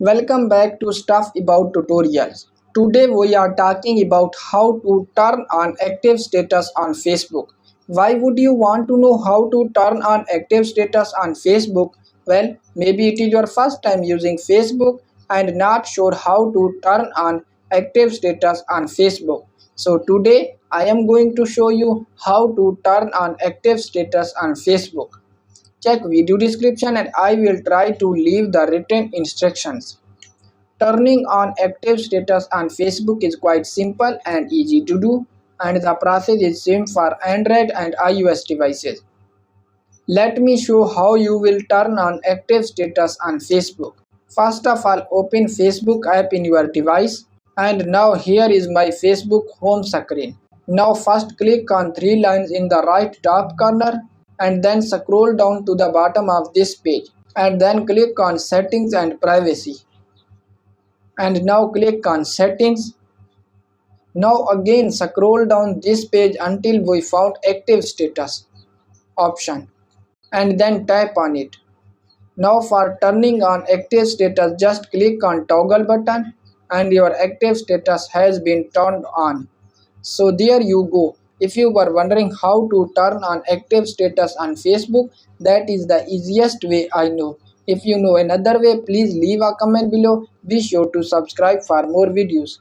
Welcome back to Stuff About Tutorials. Today we are talking about how to turn on active status on Facebook. Why would you want to know how to turn on active status on Facebook? Well, maybe it is your first time using Facebook and not sure how to turn on active status on Facebook. So today I am going to show you how to turn on active status on Facebook. Check video description and I will try to leave the written instructions. Turning on active status on Facebook is quite simple and easy to do, and the process is same for Android and iOS devices. Let me show how you will turn on active status on Facebook. First of all, open Facebook app in your device, and now here is my Facebook home screen. Now first click on three lines in the right top corner and then scroll down to the bottom of this page and then click on settings and privacy, and now click on settings. Now again scroll down this page until we found active status option and then tap on it. Now for turning on active status, just click on toggle button and your active status has been turned on. So there you go. If you were wondering how to turn on active status on Facebook, that is the easiest way I know. If you know another way, please leave a comment below. Be sure to subscribe for more videos.